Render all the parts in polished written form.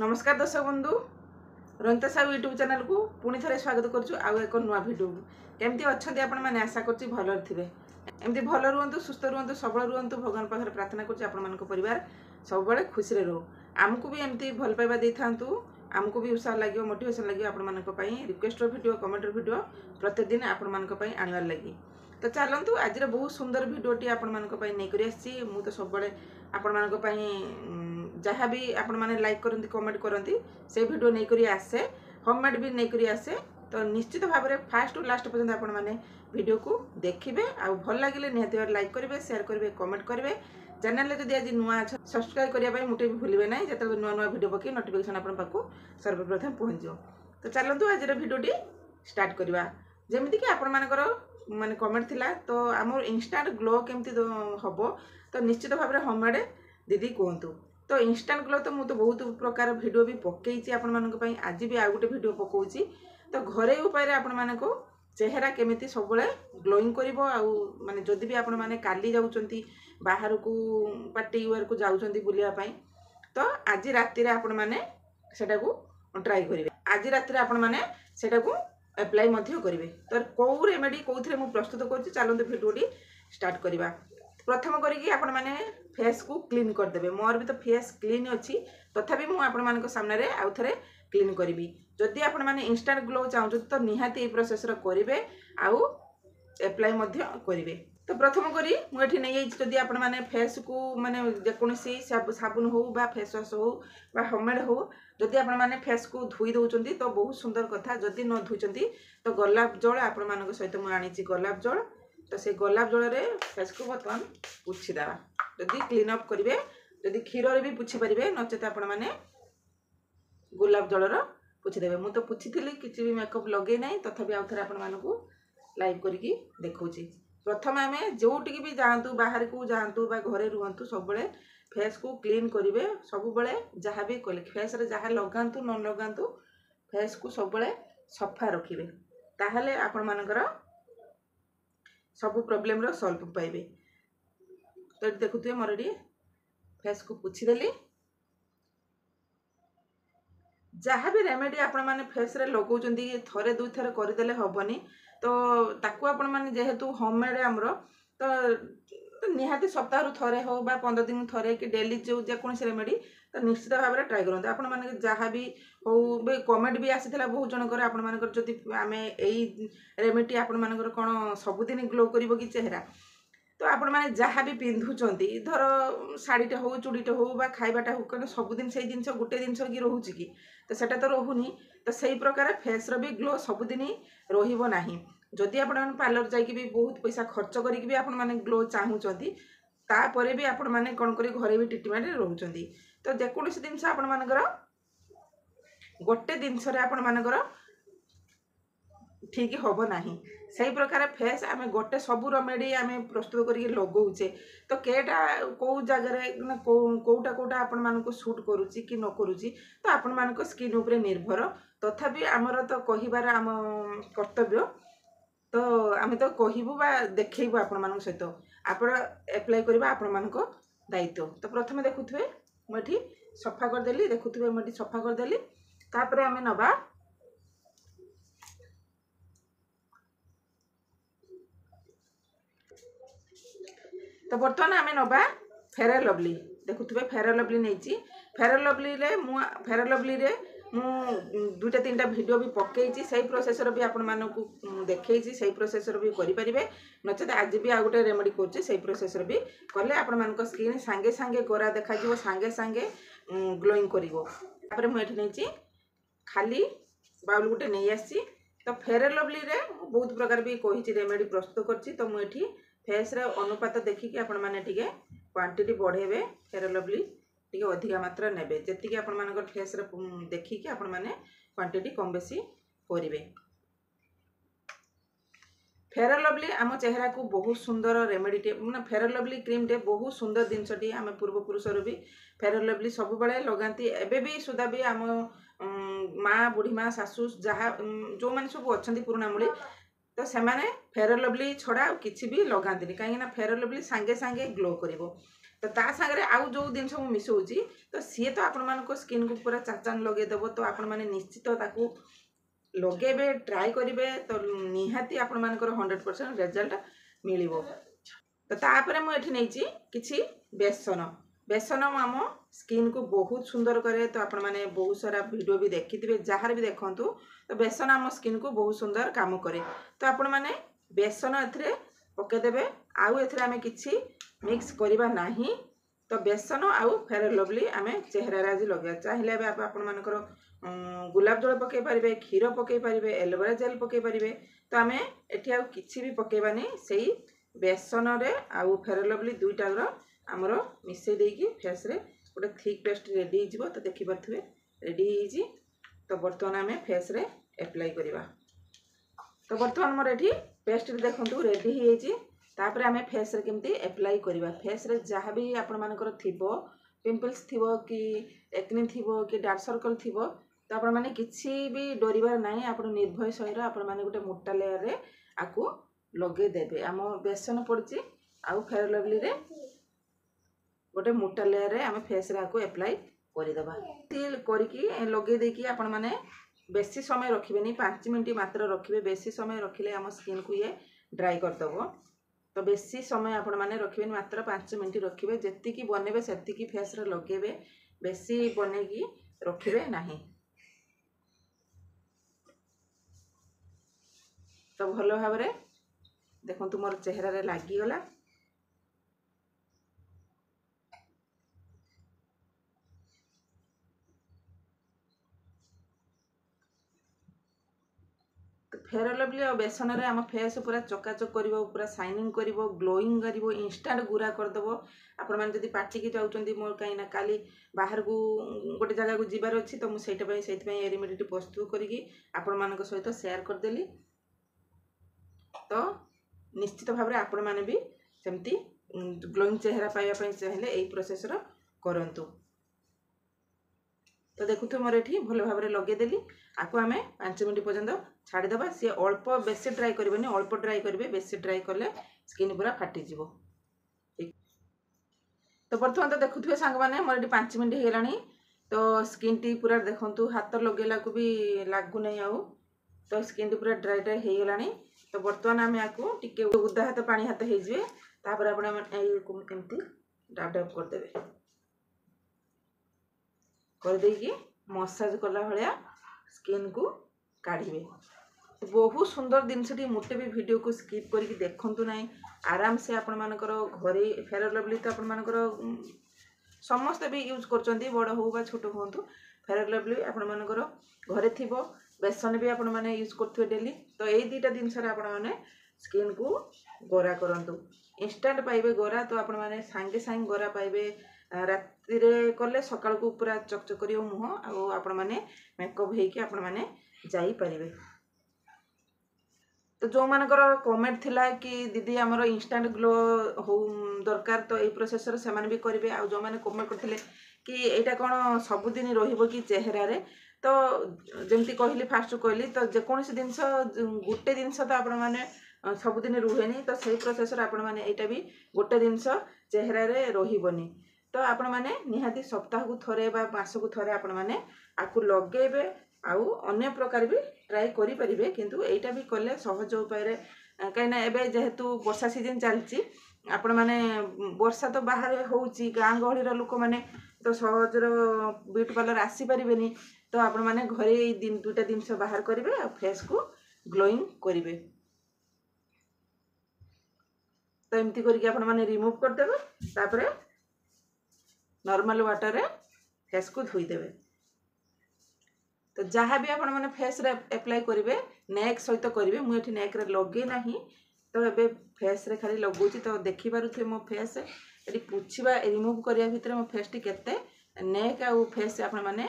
नमस्कार दर्शक बंधु रंजिता साहू यूट्यूब चैनल को पुणी थे स्वागत करुँ आउ एक नुआ भिडियो केमती अच्छा आपण मैंने आशा कर भल थे एमती भल रुहतु सुस्थ रुहतु सबल रुहतु भगवान पाखे प्रार्थना कर सब खुशी रो आमको भी एमती भल पाइबा दे था आमको भी उत्साह लगे मोटिवेशन लगे आपण रिक्वेस्ट भिडियो कमेंट भिडियो प्रत्येक दिन आपण आनवार लगी। तो चलतु आज बहुत सुंदर भिडियोटी आपण नहीं तो सब आपण जहाँ भी आपण मैंने लाइक करती कमेंट करती से भिडियो नहीं करी आसे होममेड भी नहीं करी आसे। तो निश्चित भाव में फास्ट टू लास्ट पर्यंत आपण मैंने वीडियो को देखिए आ भल लगे निहत लाइक करेंगे शेयर करेंगे कमेंट करेंगे। चैनल जदि आज नुआ सब्सक्राइब करने मुझे भी भूलें ना जो नुआ नुआ भिडियो पकई नोटिफिकेशन आपण पाक सर्वप्रथम पहुँच। तो चलतु आज भिडियोटी स्टार्ट करवा जमीक कि आपण मानकर माने कमेंट थिला तो आम इंस्टांट ग्लो केमती हम तो निश्चित भाव में होममेड दीदी कहतु। तो इंस्टांट ग्लो तो मुझे बहुत प्रकार भिडियो भी पकई आपण मान आज भी आउ गोटे भिडियो पकाउची। तो घरे उपाय आपण मान को चेहरा केमिति सब ग्लोइंग करिवो आउ माने जदि भी आपण माने काली जाउचंती बाहर को पार्टी वेयर को जाउचंती बुलिया पई तो आज राति रे आपण माने सेटा को ट्राई करिवे। आज राति रे आपण माने सेटा को अप्लाई मध्य करिवे। तो को रेमेडी कोथरे मु प्रस्तुत करछि चलंतु भिडियोटी स्टार्ट करिवा। प्रथम करिकी आपण माने फेस को क्लीन कर देबे। मोर भी तो फेस क्लीन अछि तथापि मु आपण मानक सामने रे आउ थरे क्लीन करिवि। जदि आपण माने इंस्टेंट ग्लो चाहू तो निहाती ए प्रोसेस रो करिवे आउ अप्लाई मध्य करिवे। तो प्रथम करी मु एठी नै जदि आपण माने फेस को माने जेकोनसी साबुन हो बा फेस वाश हो बा होममेड हो जदि आपण माने फेस को धोई दउचंती तो बहुत सुंदर कथा। जदि न धोइचंती तो गोलाप जल आपण मानक सहित मु आनिची गोलाप जल। तो से गोलाप जल रे फेस को बर्तमान पुछि देवा। जदि क्लीन अप करिवे जदि क्षीर रे भी पुछि परिवे नचेत आपण माने गोलाप जल रो पुछि देबे। मु तो पुछिथिली किछि भी मेकअप लगे नै तथापि आउ थरे आपण मानकू लाइव करिकी देखौची। प्रथम आमे जोटिकी भी जांतु बाहर को जांतु बा घरे रुहंतु सब बळे फेस को क्लीन करिवे। सब बळे जहाँ भी कले फेस रे जहाँ लगांतु न लगांतु फेस को सब बळे सफा रखिवे ताहले आपण मानकर सब प्रॉब्लम रो सॉल्व पाइबे। तो देखुथिए मोर एडी फेस को पुछि देली जहाँ भी रेमेडी आपण माने फेस रे लगौचंदी थरे दुई थरे कर देले हबनी। तो ताकू आपण माने जेहेतु होममेड हमर तो निहाती सप्ताह रु थरे हो बा 15 दिन थरे कि डेली जो जेकोनसी रेमेडी तो निश्चित भाव में ट्राई करते। आपण माने जहाँ भी हो बे कमेंट भी आसीथिला बहुत जनकर आपण मानकर जदि आमे एई रेमेडी आपण मानकर कोन सबुदिन ग्लो करिवो कि चेहरा तो आपण माने जहाँ भी पिंधुचंती धर शाड़ीटे हो चूड़ीटे हो बा खाइबाटा हो कने सबुदिन से जिनस गोटे जिनस कि रोहुची कि तो सेटा तो रोहुनी। तो सही प्रकार फेस रो भी ग्लो सबुदिन रहिबो नाही। जदि आपण माने पार्लर जाइकि भी बहुत पैसा खर्च करिकि भी आपण माने ग्लो चाहूचंती तापरे भी आपण माने कोन करी घरे भी ट्रीटमेंट रहउचंती। तो जेकोनसी जिनस आपण मानकर गोटे जिनस रे आपण मानकर ठीक हम ना से प्रकार फेस आम गोटे सब रेमेडी आम प्रस्तुत करके लगौचे। तो केटा कौ जगह कौटा कौटा आपण मानक सूट करुच्ची कि न करुच्ची तो आपण मानक स्किन उपरे निर्भर। तथापि आमर तो कहिबार आम कर्तव्य तो आम तो कहबू बा देखैबू आपण मानक सहित आपण अप्लाई करबा आपण मानक दायित्व। तो प्रथम देखुथबे मुठी सफा कर देली देखुथबे मुठी सफा कर देली तापरे आम नबा तो बर्तमान आम नबा फेयर लवली देखुए फेयर लवली नहीं फेयर लवली रे मु फेयर लवली रे मु दुटा तीनटा वीडियो भी पकई से प्रोसेस भी आपण मानकू देखई से प्रोसेस भी करें नचेत आज भी आ गोटे रेमेडी कर प्रोसेस भी कले आपण मानक स्किन सांगे सांगे गोरा देखा सांगे सांगे ग्लोइंग कर मुझे खाली बाउल गोटे नहीं आसी। तो फेयर लवली रे बहुत प्रकार भी कही रेमेडी प्रस्तुत करछि। तो मुझे फेस रे अनुपात देखिकी आपण माने टिके क्वांटिटी बढ़ेबे फेयर लवली टिके अधिका मात्रा नेबे जेतिके आपण मानकर फेस रे देखिकी आपण माने क्वांटिटी कम बेसी करिवे। फेयर लवली आम चेहरा को बहुत सुंदर रेमेडी टे माने फेयर लवली क्रीम टे बहुत सुंदर जिनसटी आम पूर्व पुरुष भी फेयर लवली सब बळे लगाती एबे भी सुधा भी आम माँ बुढ़ी माँ सासू जहाँ जो मैंने सब अच्छा पुराणा मुड़ी तो से फेयर लवली छड़ा किसी भी लगाती कहीं फेयर लवली सांगे सांगे ग्लो करिवो। तो ता सागरे आउ जो जिनस मु मिसौची तो सी तो आपण मानको स्किन को पूरा चाचान लगे देबो तो आपण माने निश्चित ताकू लगे ट्राए करेंगे तो निहाती आपण मानकर 100% रिजल्ट मिलिबो। तो तापर मुझे नहीं किसी बेसन बेसन आम स्किन को बहुत सुंदर करे तो आपण माने बहुत सारा वीडियो भी देखी जार भी देखु तो बेसन आम स्किन को बहुत सुंदर काम करे तो आपण माने बेसन ए पकईदे आउ एम कि मिक्स करवा नहीं तो बेसन आउ फेयर लवली आम चेहरा आज लगे चाहिए आपण मानकर गुलाब जल पकई पारे क्षीर पकई पारे एलोवेरा जेल पकई पारे तो आम एटी आउ किछि भी पकईबानी से बेसन रे आउ फेयर लवली दुईटार आमर मिसई देकी फेस रे गोटे थिक पेस्ट रेडी हो तो देखी पारे रेडी तो बर्तमान आम फेस रे एप्लाई करवा। तो बर्तमान मोर एठी पेस्ट देखु रेडी हो तापर आम फेस रे केमती एप्लाई करवा फेस रे जहाँ भी आपण मानकर थिबो पिंपल्स थिबो कि एक्ने थिबो कि डार्क सर्कल थिबो तो आपण माने किछि भी डरिबार नाही आपण निर्भय सहित आपण माने गोटे मोटा लेयर रे आकु लगे देबे आम बेसन पड़ची आउ फेयर लवली रे गोटे मोटा लेयर रे आम फेस रे आकु एप्लाई करि दबा तिल करकी लगे देकी आपण माने बेसी समय रखिबेनी 5 मिनिट मात्र रखिबे बेसी समय रखिले आम स्किन को ये ड्राई कर दबो तो बेसी समय आपण माने रखिबेनी मात्र 5 मिनिट रखिबे जेति की बनेबे सेति की फेस रे लगेबे बेसी बनेगी रखिबे नाही। तो भल भाव देखु मोर चेहरा रे लागिगला तो फेयर लवली और बेसन रे आम फेस पूरा चकाचक कर पूरा शाइनिंग कर ग्लोइंग कर इंस्टांट गुरा करदेव आपण मैंने जब पार्टी की जाऊँच मोर कहीं काली बाहर को गोटे जगह को जीवार अच्छी तो मुझे रेमेडी प्रस्तुत करके आपण मान सहित शेयर करदेली तो निश्चित भाव आपण मैंने भी सेमती ग्लोइंग चेहरा पाइबा चाहिए यही प्रोसेस करंतु। तो देखुथे मोर एठी भल भाव लगेदेली आपको आम 5 मिनट पर्यंत छाड़ीदे सी अल्प बेसी ड्राई करेंगे अल्प ड्राई करेंगे बेसी ड्राई कले स्किन पूरा फाटीज। तो बर्तमान तो देखुए सांग मैंने मोर 5 मिनट होगा तो स्किन टी पूरा देखु हाथ लगेला को भी लागू नहीं आउ तो स्किन टी पूरा ड्राई ड्राई होगा। तो बर्तमान आम आपको टिके उदा हाथ पानी हाथ होपर आपमती डाब डाब करदे करदेकी मसाज कला भाया स्किन को काढ़े बहुत सुंदर जिनसटी मोटे भी वीडियो को स्किप करके देखु ना आराम से आपण मानकर घरे फेयर लवली तो आपण मानकर समस्ते भी यूज कर बड़ हो बा छोट हूँ फेयर लवली आपण मानकर घरे थी बेसन भी आपण मैंने यूज करेंगे डेली तो यही दुईटा जिनस आपण मैंने स्किन को गोरा करूँ इंस्टांट पाइबे गोरा तो आपण मैंने सांगे सांगे गोरा पाइबे राति कले सकाल को पूरा चकचक कर मुह आपण मैंने मेकअप होके आपण मैंने जाइपारे। तो जो मानकर कमेंट थिला कि दीदी आमर इंस्टांट ग्लो हो दरकार तो यही प्रोसेस से भी करेंगे आ जो मैंने कमेंट करते कि यहाँ कौन सबुदिन रही चेहरा रे तो जमती कहली फास्ट कहली तो जेकोसी जिनस गोटे जिनस तो आपण मैंने सबुदिन रुहेनी तो सही प्रोसेस आपण मैंने यहाँ भी गोटे जिनस चेहरा रे रही तो आपण मैंने निहाती सप्ताह को थरे मास को थरे आपण मैंने आपको लगेबे आउ अन्य प्रकार भी ट्राई करें किंतु यहाँ भी कले सहज उपाय कहीं एबे जेहेतु वर्षा सीजन चलती आपण मैंने वर्षा तो बाहर होची गाँ गहली लोक मैंने तो सहजर ब्यूटी पार्लर आसी पारे तो आपण मैंने घरे दुईटा जिनस बाहर करेंगे और फेस को ग्लोइंग करेंगे तो एमती करके आपण मैंने रिमूव करदेवे तापर नॉर्मल वाटर रे फेस को धोईदेवे। तो जहाँ भी आपण मैंने फेस रे एप्लाई करेंगे नेक सहित करेंगे मुझे नेक रे लगे ना तो ये फेस रे खाली लगुच तो देखिपे मो फेस ये पुछवा रिमूव करने भितर मो फेस टी केते नेक आउ फेस आपण मैंने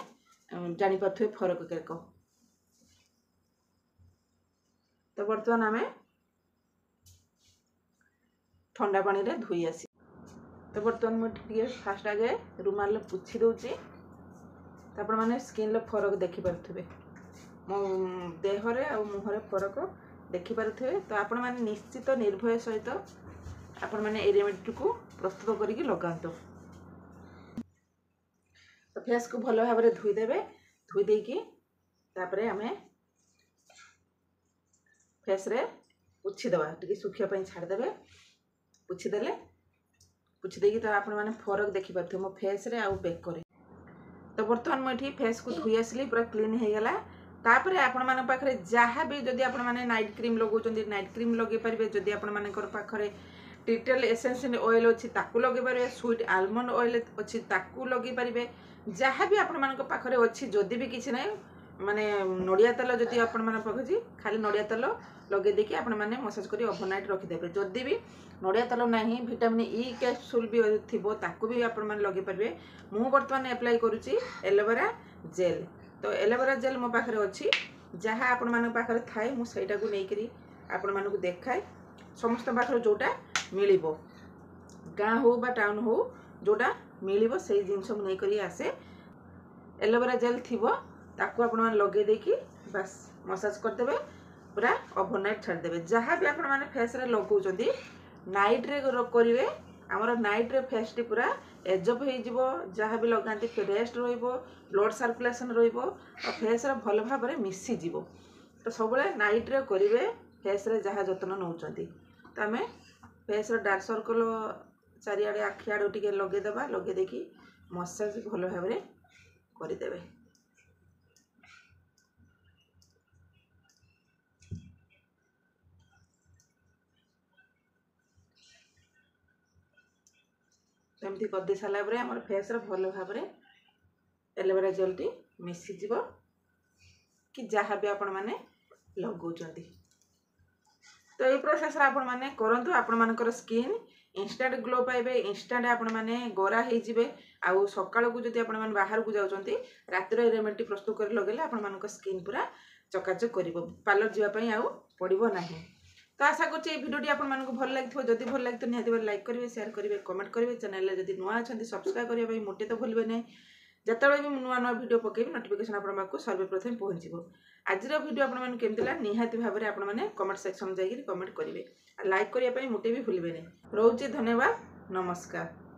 जानीपे फरक केक। तो बर्तमान आम ठंडा पानी रे धोई आसी। तो बर्तमान मुझे फास्ट आगे रुमाल पुछि दूची तो आपण मैंने स्किन फरक देखिपे मो देहरे आ मुहरे फरक देखिपे तो आपण मैंने निश्चित निर्भय सहित आपण मैंने ये रेमेडी को प्रस्तुत करके लगातु। तो फेस को भल भाव में धोईदेवे, धोई देकी तापरे आम फेस रे पोछीदबा, टी सुखापी छाड़देवे। पोछीदेले पोछीदेकी तो आपण मैंने फरक देखिपे मो फेस रे आउ बेक करे। तो बर्तमान मुझे फेस को धोई आसली पूरा क्लीन हो गला। तापर आपण मान पाखरे जहाँ भी जदि आपण माने नाइट क्रीम लगौछन्ती नाइट क्रीम लगे पारिबे। जदि आपण मानकर पाखरे टिटल एसेंशियल ऑयल अच्छी ताकू लगे पारे, स्वीट आलमंड ऑयल अच्छी ताकू लगे पारिबे। जहाँ भी आपण मानक पाखरे अच्छी जदि भी किछि नै माने नड़िया तेल जदि आपण मान पाखछि खाली नड़िया तेल लगे देकी आपण माने मसाज करी ओवरनाइट रखि देबे। जदि भी नड़िया तेल नाही विटामिन ई कैप्सूल भी थिबो ताकू भी आपण मान लगे पारिबे। मु वर्तमान अप्लाई करूची एलोवेरा जेल। तो एलोवेरा जेल मो पाखरे अच्छी जहाँ आपण मान पाखरे थाए मु सेटा को नै करी आपण मान को देखाए। समस्त पाखरे जोटा मिलिबो गाँ हो बा टाउन हो जोटा मिलिबो सेही जिंस मु नै करी आसे। एलोवेरा जेल थिबो ताकू आपण मान लगे देकी बस मसाज कर देबे, पूरा ओवरनाइट छाड़ देबे। जहाँ भी आपण मान फेस रे लगौचंती नाइट रे करिवे। हमर नाइट रे फेस टी पूरा एजअप हो जिवो। जहाँ भी लगाती रेस्ट रहिबो, ब्लड सर्कुलेशन रहिबो और फेस रे भल भाव में मिसी जिवो। तो सब नाइट रे करिवे फेस रे जहाँ जतन नौचंती। तो आमे फेस रे डार्क सर्कल चारिआडे आखि आडू टिके लगे देबा, लगे देकी मसाज भल भाव में कर देबे। एमती कर दे सारा पर आम फेस भल भाव में एलोवेरा जेल टी मिसी जीव कि जहाँ भी आपण मैंने लगौचंती। तो ये प्रोसेस आपण मैंने करंतु आपण मानकर स्किन इंस्टेंट ग्लो पाइबे, इंस्टेंट आपण मैंने गोरा हो जिवे। आउ सकाळ को जदि आपण मैंने बाहर को जाउचंती रातिर रेमेडी प्रस्तुत कर लगेले आपण मानक स्किन पूरा चकाचक करिवो, पार्लर जीवा पई आउ पड़िबो नाही। तो आशा करछि भिडियोटी आपण मानक भल लागिथो। जदि भल लागितो निहाती लाइक करिवे, शेयर करिवे, कमेंट करिवे। चैनल रे जदि नुआ अछंती सब्सक्राइब करिया पई मोटे तो भूलबे नै। जतबे भी नुआ नुआ वीडियो पकेबी नोटिफिकेशन आपण मानक सर्वप्रथम पहुंचीबो। आजिर वीडियो आपण मानक केमति ला निहाती भाव में आपण माने कमेंट सेक्शन जाई कमेंट करिवे, लाइक करिया पई मोटे भी भूलबे नै। रहउछि धन्यवाद, नमस्कार।